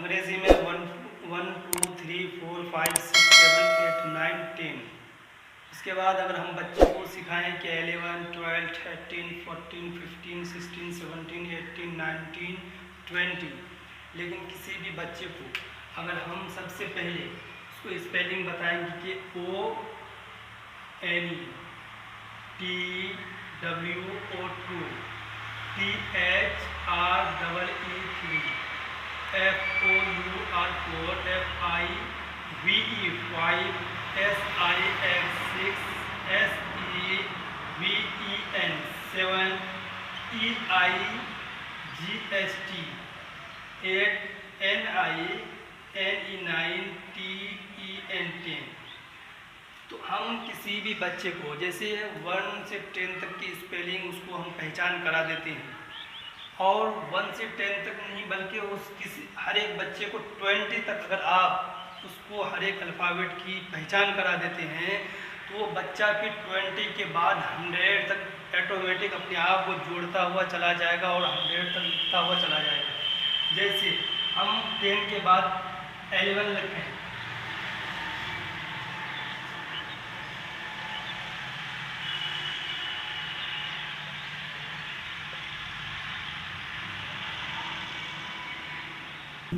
अंग्रेजी में 1 2 3 4 5 6 7 8 9 10। इसके बाद अगर हम बच्चों को सिखाएं कि 11 12 13 14 15 16 17 18 19 20, लेकिन किसी भी बच्चे को अगर हम सबसे पहले उसको स्पेलिंग बताएंगे कि ONE TWO2 THREE3 FOUR4 FIVE5 SIX6 SEVEN 7 EIGST 8 NINE 9 TEN 10। तो हम किसी भी बच्चे को जैसे 1 से 10 तक की स्पेलिंग उसको हम पहचान करा देते हैं, और 1 से 10 तक नहीं बल्कि हर एक बच्चे को 20 तक अगर आप उसको हर एक अल्फ़ाबेट की पहचान करा देते हैं तो वो बच्चा फिर 20 के बाद 100 तक ऑटोमेटिक अपने आप वो जोड़ता हुआ चला जाएगा और 100 तक लिखता हुआ चला जाएगा। जैसे हम 10 के बाद 11 लिखें,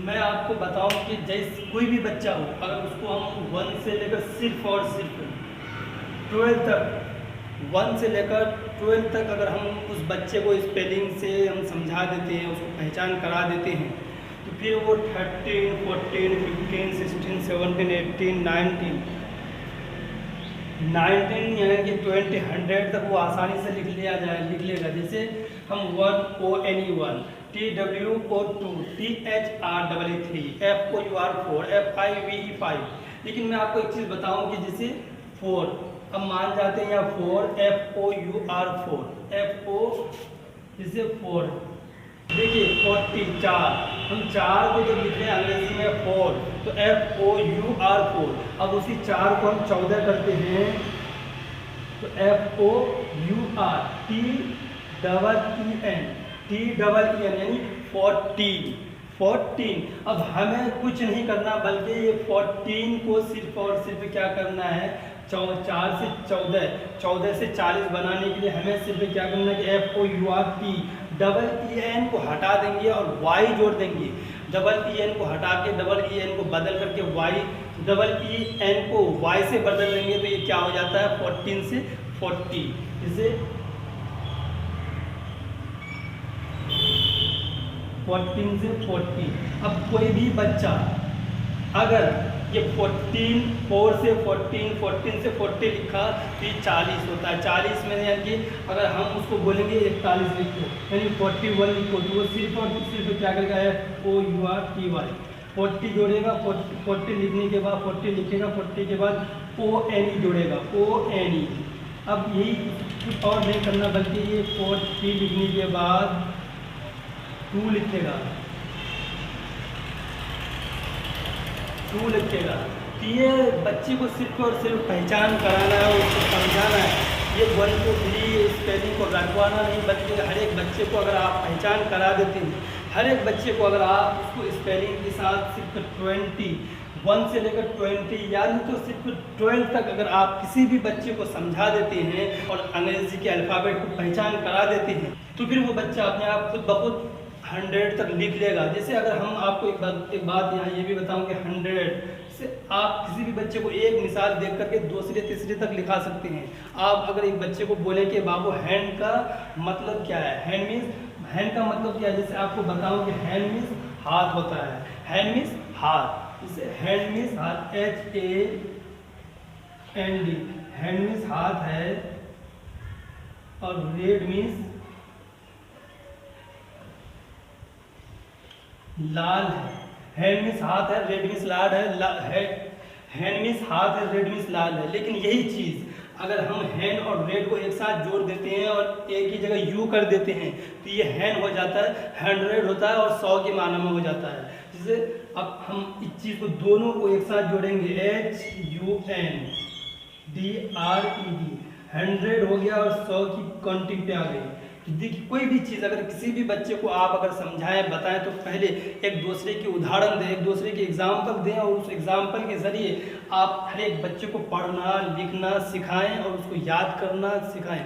मैं आपको बताऊं कि जैसे कोई भी बच्चा हो अगर उसको हम 1 से लेकर सिर्फ और सिर्फ 12 तक 1 से लेकर 12 तक अगर हम उस बच्चे को स्पेलिंग से हम समझा देते हैं, उसको पहचान करा देते हैं, तो फिर वो 13 14 15 16 17 18 19 यानी कि 20 100 तक वो आसानी से लिख लेगा। जैसे हम 1 ONE1 TWO2 THREE3 FOUR4 FIVE5। लेकिन मैं आपको एक चीज़ बताऊं कि जैसे 4 अब मान जाते हैं या 4 FOUR4 FO जैसे 4, देखिए 44 हम 4 को जब लिख रहे हैं अंग्रेजी में 4 तो FOUR4। अब उसी 4 को हम 14 करते हैं तो FOUR TEEN यानी 14। अब हमें कुछ नहीं करना बल्कि ये 14 को सिर्फ और सिर्फ क्या करना है, 4 से 14 से 40 बनाने के लिए हमें सिर्फ क्या करना है कि FOURTEEN को हटा देंगे और Y जोड़ देंगे। EN को हटा के EN को बदल करके EEN को Y से बदल देंगे तो ये क्या हो जाता है 14 से 40। इसे 14 से 40। अब कोई भी बच्चा अगर ये 4 से 14 से 40 लिखा तो ये 40 होता है। 40 में यानी कि अगर हम उसको बोलेंगे 41 लिखो यानी 41 लिखो तो वो सिर्फ और सिर्फ क्या करेगा FOURTY 40 जोड़ेगा। 40 लिखने के बाद 40 लिखेगा, 40 के बाद ONE जोड़ेगा ONE। अब यही कुछ और नहीं करना बल्कि ये 40 लिखने के बाद 2 लिखेगा। ये बच्चे को सिर्फ और सिर्फ पहचान कराना है, उसको समझाना है। ये 1 2 3 स्पेलिंग को रखवाना नहीं बल्कि हर एक बच्चे को अगर आप पहचान करा देते हैं, हर एक बच्चे को अगर आप उसको स्पेलिंग के साथ सिर्फ 1 से लेकर 20 यानी तो सिर्फ 12 तक अगर आप किसी भी बच्चे को समझा देते हैं और अंग्रेजी के अल्फ़ाबेट को पहचान करा देते हैं तो फिर वो बच्चा अपने आप खुद ब खुद 100 तक लिख लेगा। जैसे अगर हम आपको एक बात यहाँ ये भी बताऊँ कि 100 से आप किसी भी बच्चे को एक मिसाल देख करके दूसरे तीसरे तक लिखा सकते हैं। आप अगर एक बच्चे को बोले कि बाबू हैंड का मतलब क्या है, हैंड का मतलब क्या है, जैसे आपको बताऊं कि हैंड मीन्स हाथ होता है। हैंड मीन्स हाथ, जैसे हैंड मीन्स हाथ HAND, हैंड मीन्स हाथ है, और रेड मीन्स लाल है। हैंड मीन्स हाथ है, रेड मीन्स लाल है, हैंड मीन्स हाथ है, रेड मीन्स लाल है। लेकिन यही चीज़ अगर हम हैंड और रेड को एक साथ जोड़ देते हैं और एक ही जगह यू कर देते हैं तो ये हैंड हो जाता है, 100 होता है और 100 के माना में हो जाता है। जैसे अब हम इस चीज़ को दोनों को एक साथ जोड़ेंगे HUNDRED 100 हो गया और 100 की काउंटिंग पे आ गई। देखिए कोई भी चीज़ अगर किसी भी बच्चे को आप अगर समझाएं बताएं तो पहले एक दूसरे की उदाहरण दें, एक दूसरे की एग्जाम्पल दें और उस एग्जाम्पल के ज़रिए आप हर एक बच्चे को पढ़ना लिखना सिखाएं और उसको याद करना सिखाएं।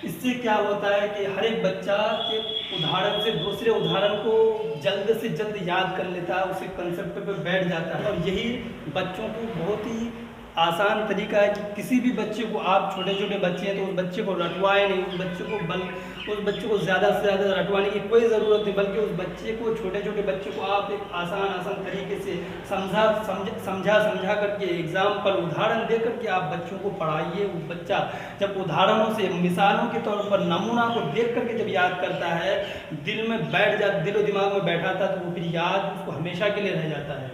इससे क्या होता है कि हर एक बच्चा के उदाहरण से दूसरे उदाहरण को जल्द से जल्द याद कर लेता है, उसे कंसेप्ट पे बैठ जाता है। और यही बच्चों को बहुत ही आसान तरीका है कि किसी भी बच्चे को आप छोटे छोटे बच्चे हैं तो उस बच्चे को रटवाए नहीं, उस बच्चे को ज़्यादा से ज़्यादा रटवाने की कोई ज़रूरत नहीं, बल्कि उस बच्चे को छोटे छोटे बच्चे को आप एक आसान तरीके से समझा करके एग्जाम्पल उदाहरण दे करके आप बच्चों को पढ़ाइए। वो बच्चा जब उदाहरणों से मिसालों के तौर पर नमूना को देख करके जब याद करता है, दिल में बैठ जाता, दिल और दिमाग में बैठा था तो वो फिर याद उसको हमेशा के लिए रह जाता है।